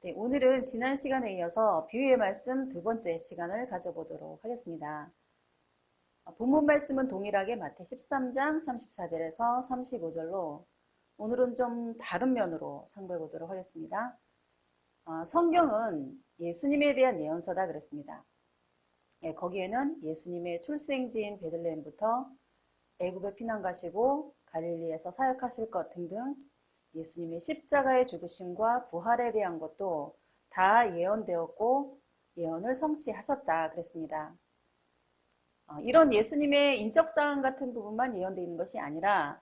네, 오늘은 지난 시간에 이어서 비유의 말씀 두 번째 시간을 가져보도록 하겠습니다. 본문 말씀은 동일하게 마태 13장 34절에서 35절로 오늘은 좀 다른 면으로 상고해 보도록 하겠습니다. 성경은 예수님에 대한 예언서다 그랬습니다. 거기에는 예수님의 출생지인 베들레헴부터 애굽에 피난 가시고 갈릴리에서 사역하실 것 등등 예수님의 십자가의 죽으심과 부활에 대한 것도 다 예언되었고 예언을 성취하셨다 그랬습니다. 이런 예수님의 인적사항 같은 부분만 예언되어 있는 것이 아니라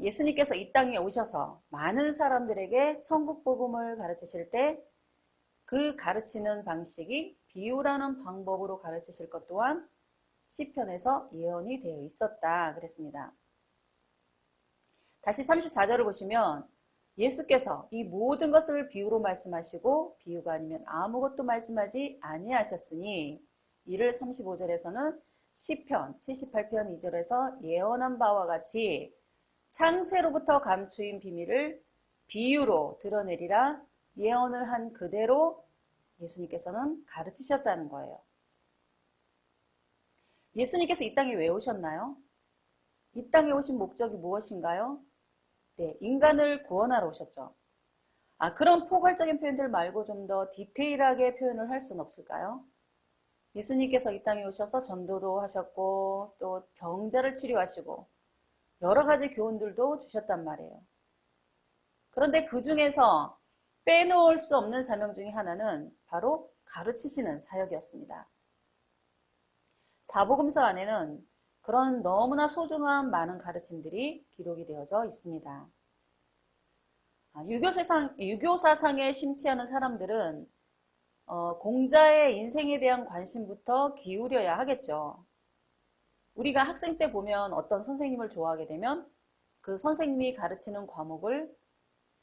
예수님께서 이 땅에 오셔서 많은 사람들에게 천국 복음을 가르치실 때 그 가르치는 방식이 비유라는 방법으로 가르치실 것 또한 시편에서 예언이 되어 있었다 그랬습니다. 다시 34절을 보시면 예수께서 이 모든 것을 비유로 말씀하시고 비유가 아니면 아무것도 말씀하지 아니하셨으니 이를 35절에서는 시편 78편 2절에서 예언한 바와 같이 창세로부터 감추인 비밀을 비유로 드러내리라 예언을 한 그대로 예수님께서는 가르치셨다는 거예요. 예수님께서 이 땅에 왜 오셨나요? 이 땅에 오신 목적이 무엇인가요? 네, 인간을 구원하러 오셨죠. 그런 포괄적인 표현들 말고 좀 더 디테일하게 표현을 할 수는 없을까요? 예수님께서 이 땅에 오셔서 전도도 하셨고 또 병자를 치료하시고 여러 가지 교훈들도 주셨단 말이에요. 그런데 그 중에서 빼놓을 수 없는 사명 중에 하나는 바로 가르치시는 사역이었습니다. 사복음서 안에는 그런 너무나 소중한 많은 가르침들이 기록이 되어져 있습니다. 유교사상에 심취하는 사람들은 공자의 인생에 대한 관심부터 기울여야 하겠죠. 우리가 학생 때 보면 어떤 선생님을 좋아하게 되면 그 선생님이 가르치는 과목을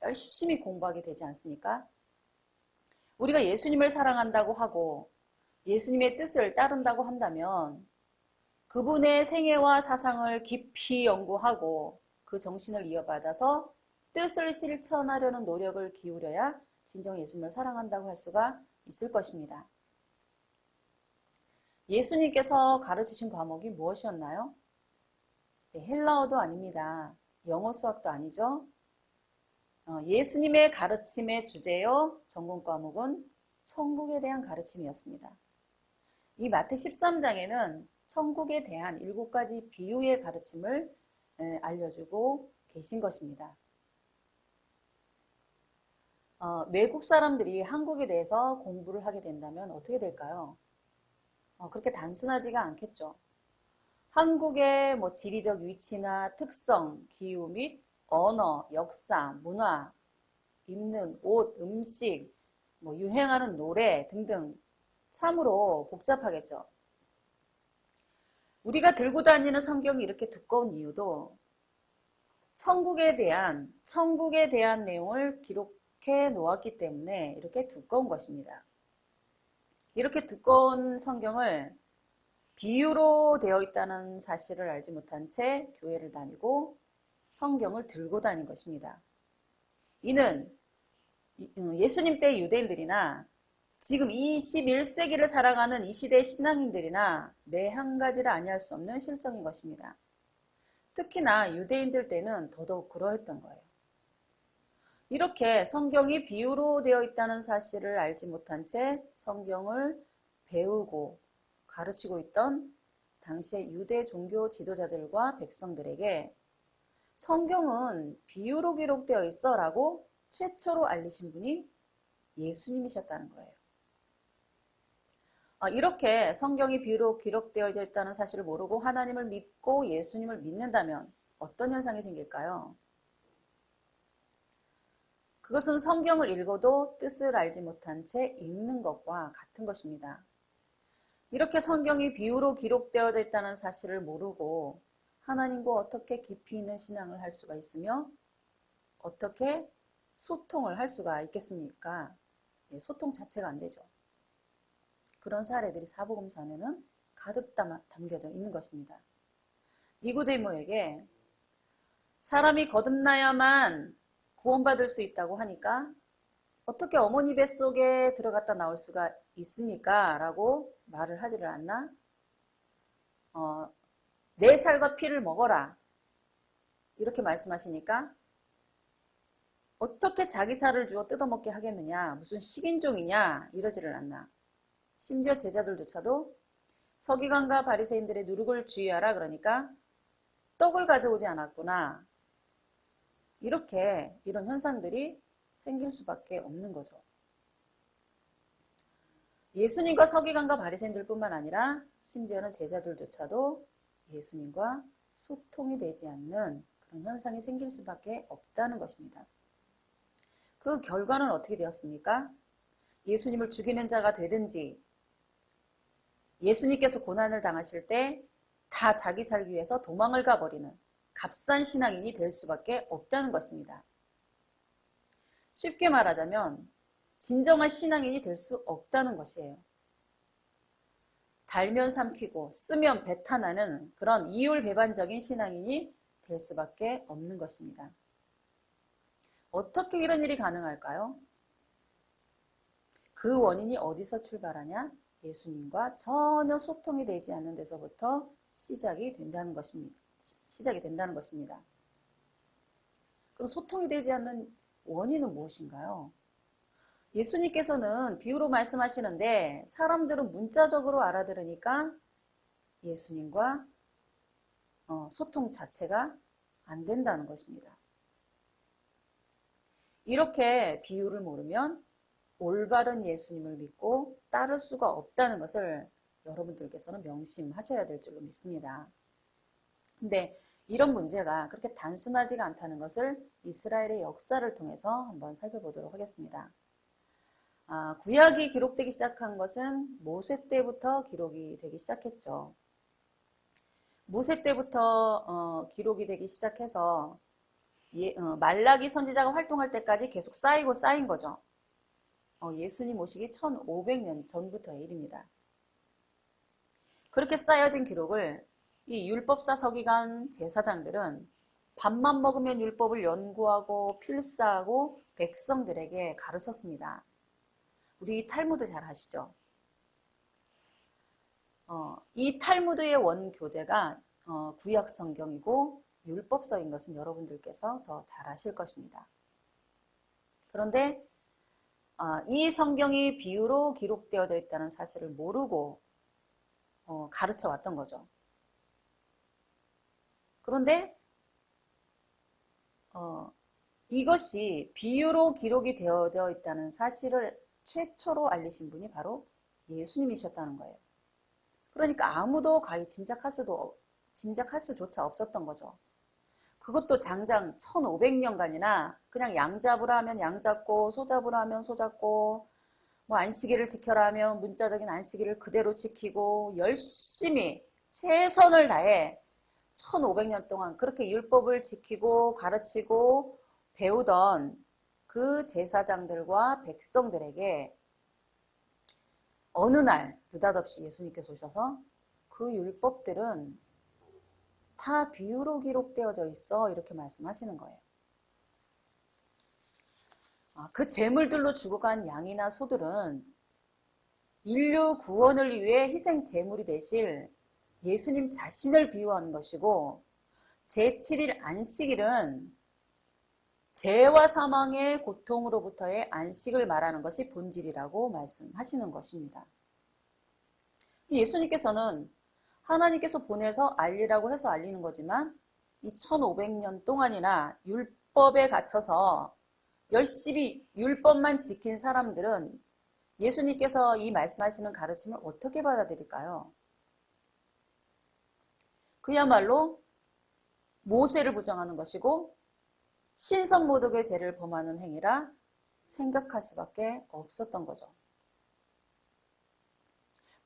열심히 공부하게 되지 않습니까? 우리가 예수님을 사랑한다고 하고 예수님의 뜻을 따른다고 한다면 그분의 생애와 사상을 깊이 연구하고 그 정신을 이어받아서 뜻을 실천하려는 노력을 기울여야 진정 예수님을 사랑한다고 할 수가 있을 것입니다. 예수님께서 가르치신 과목이 무엇이었나요? 네, 헬라어도 아닙니다. 영어 수학도 아니죠. 예수님의 가르침의 주제요 전공 과목은 천국에 대한 가르침이었습니다. 이 마태 13장에는 천국에 대한 7가지 비유의 가르침을 알려주고 계신 것입니다. 외국 사람들이 한국에 대해서 공부를 하게 된다면 어떻게 될까요? 그렇게 단순하지가 않겠죠. 한국의 지리적 위치나 특성, 기후 및 언어, 역사, 문화, 입는 옷, 음식, 유행하는 노래 등등 참으로 복잡하겠죠. 우리가 들고 다니는 성경이 이렇게 두꺼운 이유도 천국에 대한 내용을 기록해 놓았기 때문에 이렇게 두꺼운 것입니다. 이렇게 두꺼운 성경을 비유로 되어 있다는 사실을 알지 못한 채 교회를 다니고 성경을 들고 다닌 것입니다. 이는 예수님 때 유대인들이나 지금 21세기를 살아가는 이 시대의 신앙인들이나 매 한 가지를 아니할 수 없는 실정인 것입니다. 특히나 유대인들 때는 더더욱 그러했던 거예요. 이렇게 성경이 비유로 되어 있다는 사실을 알지 못한 채 성경을 배우고 가르치고 있던 당시의 유대 종교 지도자들과 백성들에게 성경은 비유로 기록되어 있어 라고 최초로 알리신 분이 예수님이셨다는 거예요. 이렇게 성경이 비유로 기록되어 있다는 사실을 모르고 하나님을 믿고 예수님을 믿는다면 어떤 현상이 생길까요? 그것은 성경을 읽어도 뜻을 알지 못한 채 읽는 것과 같은 것입니다. 이렇게 성경이 비유로 기록되어져 있다는 사실을 모르고 하나님과 어떻게 깊이 있는 신앙을 할 수가 있으며 어떻게 소통을 할 수가 있겠습니까? 소통 자체가 안 되죠. 그런 사례들이 사복음서 안에는 가득 담겨져 있는 것입니다. 니고데모에게 사람이 거듭나야만 구원받을 수 있다고 하니까 어떻게 어머니 뱃속에 들어갔다 나올 수가 있습니까? 라고 말을 하지를 않나? 내 살과 피를 먹어라. 이렇게 말씀하시니까 어떻게 자기 살을 주어 뜯어먹게 하겠느냐? 무슨 식인종이냐? 이러지를 않나. 심지어 제자들조차도 서기관과 바리새인들의 누룩을 주의하라 그러니까 떡을 가져오지 않았구나. 이렇게 이런 현상들이 생길 수밖에 없는 거죠. 예수님과 서기관과 바리새인들뿐만 아니라 심지어는 제자들조차도 예수님과 소통이 되지 않는 그런 현상이 생길 수밖에 없다는 것입니다. 그 결과는 어떻게 되었습니까? 예수님을 죽이는 자가 되든지 예수님께서 고난을 당하실 때 다 자기 살기 위해서 도망을 가버리는 값싼 신앙인이 될 수밖에 없다는 것입니다. 쉽게 말하자면 진정한 신앙인이 될 수 없다는 것이에요. 달면 삼키고 쓰면 배탄하는 그런 이율배반적인 신앙인이 될 수밖에 없는 것입니다. 어떻게 이런 일이 가능할까요? 그 원인이 어디서 출발하냐? 예수님과 전혀 소통이 되지 않는 데서부터 시작이 된다는 것입니다. 그럼 소통이 되지 않는 원인은 무엇인가요? 예수님께서는 비유로 말씀하시는데 사람들은 문자적으로 알아들으니까 예수님과 소통 자체가 안 된다는 것입니다. 이렇게 비유를 모르면 올바른 예수님을 믿고 따를 수가 없다는 것을 여러분들께서는 명심하셔야 될 줄로 믿습니다. 근데 이런 문제가 그렇게 단순하지가 않다는 것을 이스라엘의 역사를 통해서 한번 살펴보도록 하겠습니다. 구약이 기록되기 시작한 것은 모세 때부터 기록이 되기 시작했죠. 모세 때부터 기록이 되기 시작해서 말라기 선지자가 활동할 때까지 계속 쌓인 거죠. 예수님 오시기 1500년 전부터의 일입니다. 그렇게 쌓여진 기록을 이 율법사 서기관 제사장들은 밥만 먹으면 율법을 연구하고 필사하고 백성들에게 가르쳤습니다. 우리 탈무드 잘 아시죠? 이 탈무드의 원교재가 구약 성경이고 율법서인 것은 여러분들께서 더 잘 아실 것입니다. 그런데 이 성경이 비유로 기록되어져 있다는 사실을 모르고 가르쳐 왔던 거죠. 그런데 이것이 비유로 기록이 되어져 있다는 사실을 최초로 알리신 분이 바로 예수님이셨다는 거예요. 그러니까 아무도 가히 짐작할 수조차 없었던 거죠. 그것도 장장 1500년간이나 그냥 양 잡으라 하면 양 잡고 소 잡으라 하면 소 잡고 뭐 안식일을 지켜라 하면 문자적인 안식일을 그대로 지키고 열심히 최선을 다해 1500년 동안 그렇게 율법을 지키고 가르치고 배우던 그 제사장들과 백성들에게 어느 날 느닷없이 예수님께서 오셔서 그 율법들은 다 비유로 기록되어져 있어 이렇게 말씀하시는 거예요. 그 제물들로 죽어간 양이나 소들은 인류 구원을 위해 희생 제물이 되실 예수님 자신을 비유하는 것이고 제7일 안식일은 죄와 사망의 고통으로부터의 안식을 말하는 것이 본질이라고 말씀하시는 것입니다. 예수님께서는 하나님께서 보내서 알리라고 해서 알리는 거지만 이 1500년 동안이나 율법에 갇혀서 열심히 율법만 지킨 사람들은 예수님께서 이 말씀하시는 가르침을 어떻게 받아들일까요? 그야말로 모세를 부정하는 것이고 신성모독의 죄를 범하는 행위라 생각할 수밖에 없었던 거죠.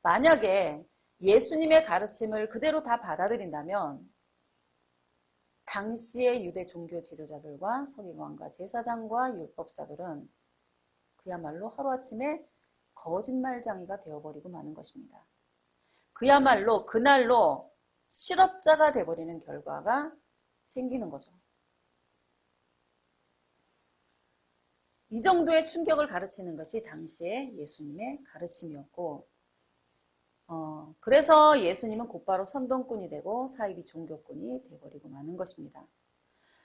만약에 예수님의 가르침을 그대로 다 받아들인다면 당시의 유대 종교 지도자들과 서기관과 제사장과 율법사들은 그야말로 하루아침에 거짓말장이가 되어버리고 마는 것입니다. 그야말로 그날로 실업자가 되어버리는 결과가 생기는 거죠. 이 정도의 충격을 가르치는 것이 당시의 예수님의 가르침이었고, 그래서 예수님은 곧바로 선동꾼이 되고 사이비 종교꾼이 되어버리고 마는 것입니다.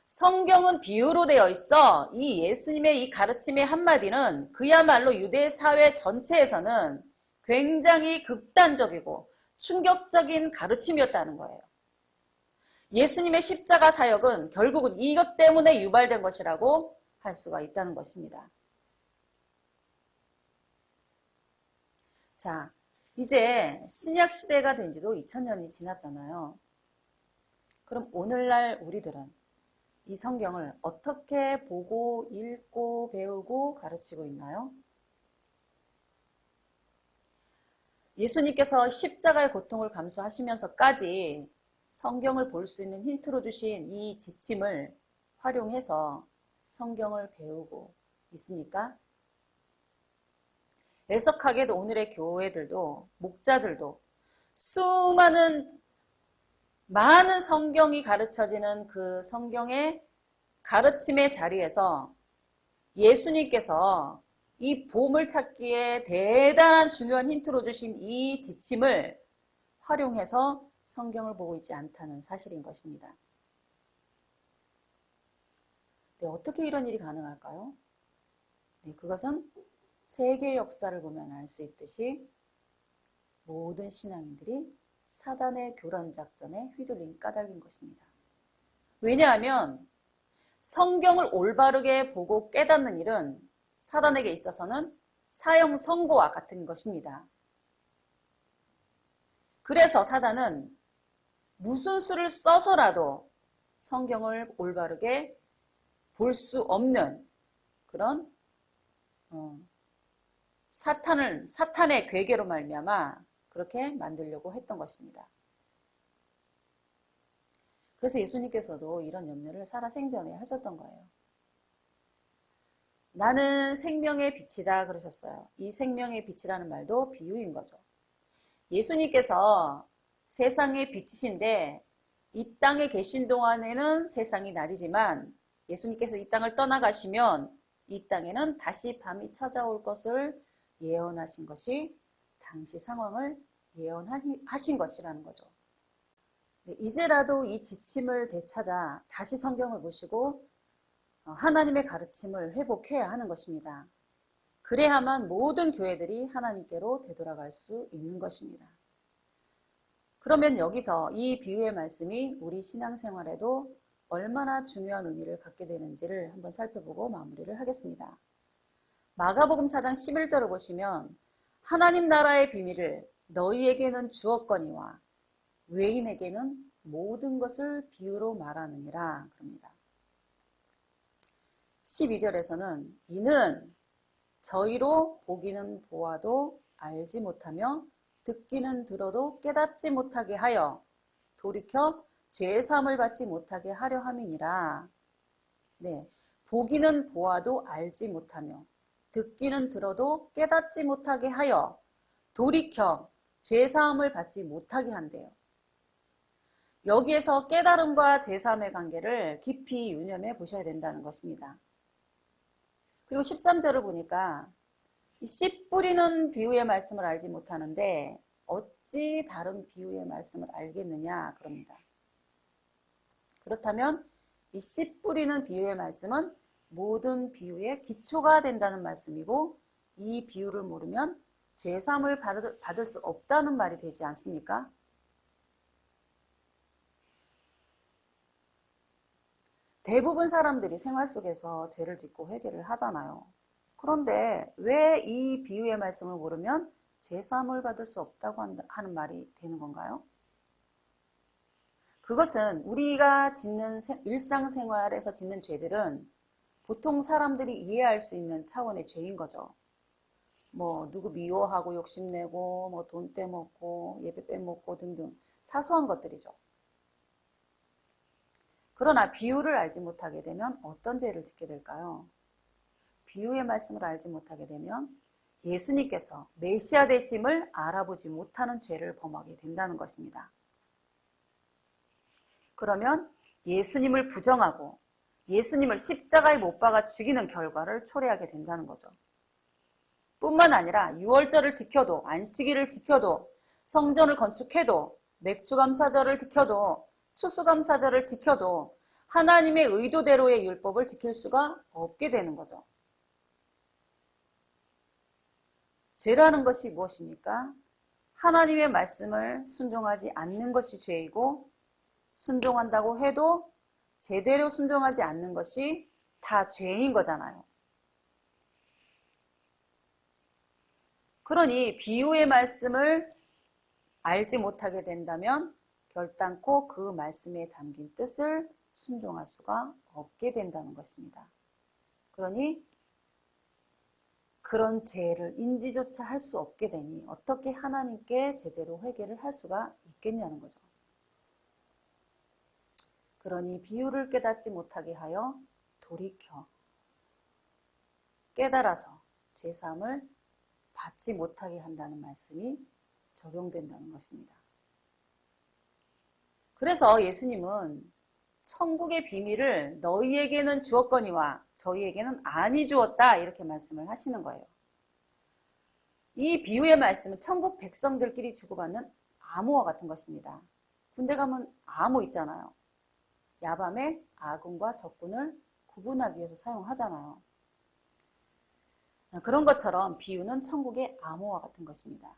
성경은 비유로 되어 있어 이 예수님의 이 가르침의 한마디는 그야말로 유대 사회 전체에서는 굉장히 극단적이고 충격적인 가르침이었다는 거예요. 예수님의 십자가 사역은 결국은 이것 때문에 유발된 것이라고 할 수가 있다는 것입니다. 자, 이제 신약 시대가 된 지도 2000년이 지났잖아요. 그럼 오늘날 우리들은 이 성경을 어떻게 보고 읽고 배우고 가르치고 있나요? 예수님께서 십자가의 고통을 감수하시면서까지 성경을 볼 수 있는 힌트로 주신 이 지침을 활용해서 성경을 배우고 있으니까 애석하게도 오늘의 교회들도 목자들도 많은 성경이 가르쳐지는 그 성경의 가르침의 자리에서 예수님께서 이 보물찾기에 대단한 중요한 힌트로 주신 이 지침을 활용해서 성경을 보고 있지 않다는 사실인 것입니다. 네, 어떻게 이런 일이 가능할까요? 네, 그것은 세계 역사를 보면 알 수 있듯이 모든 신앙인들이 사단의 교란 작전에 휘둘린 까닭인 것입니다. 왜냐하면 성경을 올바르게 보고 깨닫는 일은 사단에게 있어서는 사형 선고와 같은 것입니다. 그래서 사단은 무슨 수를 써서라도 성경을 올바르게 볼 수 없는 그런 사탄의 괴계로 말미암아 그렇게 만들려고 했던 것입니다. 그래서 예수님께서도 이런 염려를 살아생전에 하셨던 거예요. 나는 생명의 빛이다 그러셨어요. 이 생명의 빛이라는 말도 비유인 거죠. 예수님께서 세상의 빛이신데 이 땅에 계신 동안에는 세상이 낮이지만 예수님께서 이 땅을 떠나가시면 이 땅에는 다시 밤이 찾아올 것을 예언하신 것이 당시 상황을 예언하신 것이라는 거죠. 이제라도 이 지침을 되찾아 다시 성경을 보시고 하나님의 가르침을 회복해야 하는 것입니다. 그래야만 모든 교회들이 하나님께로 되돌아갈 수 있는 것입니다. 그러면 여기서 이 비유의 말씀이 우리 신앙생활에도 얼마나 중요한 의미를 갖게 되는지를 한번 살펴보고 마무리를 하겠습니다. 마가복음 4장 11절을 보시면 하나님 나라의 비밀을 너희에게는 주었거니와 외인에게는 모든 것을 비유로 말하느니라 그럽니다. 12절에서는 이는 저희로 보기는 보아도 알지 못하며 듣기는 들어도 깨닫지 못하게 하여 돌이켜 죄사함을 받지 못하게 하려 함이니라. 네, 보기는 보아도 알지 못하며 듣기는 들어도 깨닫지 못하게 하여 돌이켜 죄사함을 받지 못하게 한대요. 여기에서 깨달음과 죄사함의 관계를 깊이 유념해 보셔야 된다는 것입니다. 그리고 13절을 보니까 씨 뿌리는 비유의 말씀을 알지 못하는데 어찌 다른 비유의 말씀을 알겠느냐 그럽니다. 그렇다면 이 씨 뿌리는 비유의 말씀은 모든 비유의 기초가 된다는 말씀이고 이 비유를 모르면 죄사함을 받을 수 없다는 말이 되지 않습니까? 대부분 사람들이 생활 속에서 죄를 짓고 회개를 하잖아요. 그런데 왜 이 비유의 말씀을 모르면 죄사함을 받을 수 없다고 하는 말이 되는 건가요? 그것은 우리가 짓는 일상생활에서 짓는 죄들은 보통 사람들이 이해할 수 있는 차원의 죄인 거죠. 뭐 누구 미워하고 욕심내고 뭐 돈 떼먹고 예배 빼먹고 등등 사소한 것들이죠. 그러나 비유를 알지 못하게 되면 어떤 죄를 짓게 될까요? 비유의 말씀을 알지 못하게 되면 예수님께서 메시아 되심을 알아보지 못하는 죄를 범하게 된다는 것입니다. 그러면 예수님을 부정하고 예수님을 십자가에 못 박아 죽이는 결과를 초래하게 된다는 거죠. 뿐만 아니라 유월절을 지켜도, 안식일을 지켜도, 성전을 건축해도, 맥주감사절을 지켜도, 추수감사절을 지켜도 하나님의 의도대로의 율법을 지킬 수가 없게 되는 거죠. 죄라는 것이 무엇입니까? 하나님의 말씀을 순종하지 않는 것이 죄이고, 순종한다고 해도 제대로 순종하지 않는 것이 다 죄인 거잖아요. 그러니 비유의 말씀을 알지 못하게 된다면 결단코 그 말씀에 담긴 뜻을 순종할 수가 없게 된다는 것입니다. 그러니 그런 죄를 인지조차 할 수 없게 되니 어떻게 하나님께 제대로 회개를 할 수가 있겠냐는 거죠. 그러니 비유를 깨닫지 못하게 하여 돌이켜 깨달아서 죄사함을 받지 못하게 한다는 말씀이 적용된다는 것입니다. 그래서 예수님은 천국의 비밀을 너희에게는 주었거니와 저희에게는 아니 주었다 이렇게 말씀을 하시는 거예요. 이 비유의 말씀은 천국 백성들끼리 주고받는 암호와 같은 것입니다. 군대 가면 암호 있잖아요. 야밤에 아군과 적군을 구분하기 위해서 사용하잖아요. 그런 것처럼 비유는 천국의 암호와 같은 것입니다.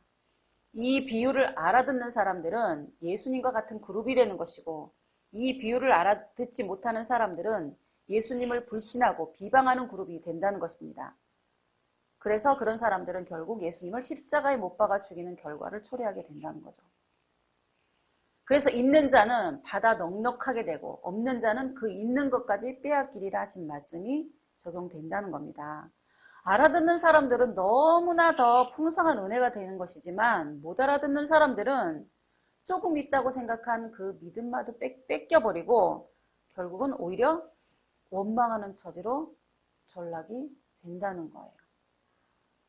이 비유를 알아듣는 사람들은 예수님과 같은 그룹이 되는 것이고, 이 비유를 알아듣지 못하는 사람들은 예수님을 불신하고 비방하는 그룹이 된다는 것입니다. 그래서 그런 사람들은 결국 예수님을 십자가에 못 박아 죽이는 결과를 초래하게 된다는 거죠. 그래서 있는 자는 받아 넉넉하게 되고 없는 자는 그 있는 것까지 빼앗기리라 하신 말씀이 적용된다는 겁니다. 알아듣는 사람들은 너무나 더 풍성한 은혜가 되는 것이지만 못 알아듣는 사람들은 조금 있다고 생각한 그 믿음마도 뺏겨버리고 결국은 오히려 원망하는 처지로 전락이 된다는 거예요.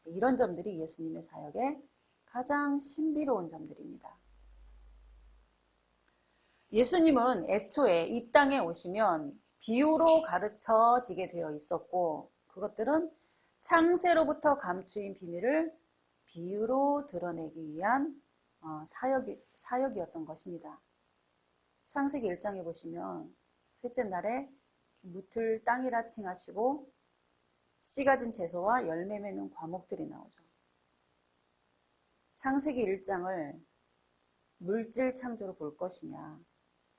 이런 점들이 예수님의 사역의 가장 신비로운 점들입니다. 예수님은 애초에 이 땅에 오시면 비유로 가르쳐지게 되어 있었고 그것들은 창세로부터 감추인 비밀을 비유로 드러내기 위한 사역이었던 것입니다. 창세기 1장에 보시면 셋째 날에 무틀 땅이라 칭하시고 씨 가진 채소와 열매 맺는 과목들이 나오죠. 창세기 1장을 물질 창조로 볼 것이냐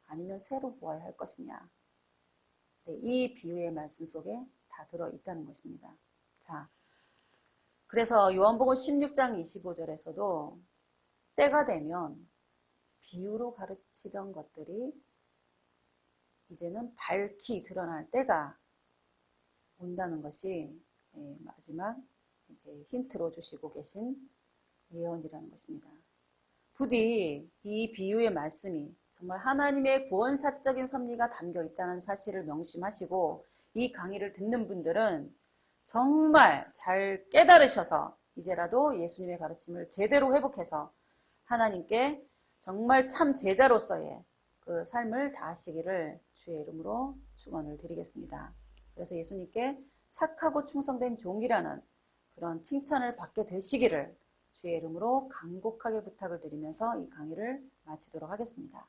아니면 새로 보아야 할 것이냐, 네, 이 비유의 말씀 속에 다 들어있다는 것입니다. 자, 그래서 요한복음 16장 25절에서도 때가 되면 비유로 가르치던 것들이 이제는 밝히 드러날 때가 온다는 것이 마지막 이제 힌트로 주시고 계신 예언이라는 것입니다. 부디 이 비유의 말씀이 정말 하나님의 구원사적인 섭리가 담겨 있다는 사실을 명심하시고 이 강의를 듣는 분들은 정말 잘 깨달으셔서 이제라도 예수님의 가르침을 제대로 회복해서 하나님께 정말 참 제자로서의 그 삶을 다하시기를 주의 이름으로 축원을 드리겠습니다. 그래서 예수님께 착하고 충성된 종이라는 그런 칭찬을 받게 되시기를 주의 이름으로 간곡하게 부탁을 드리면서 이 강의를 마치도록 하겠습니다.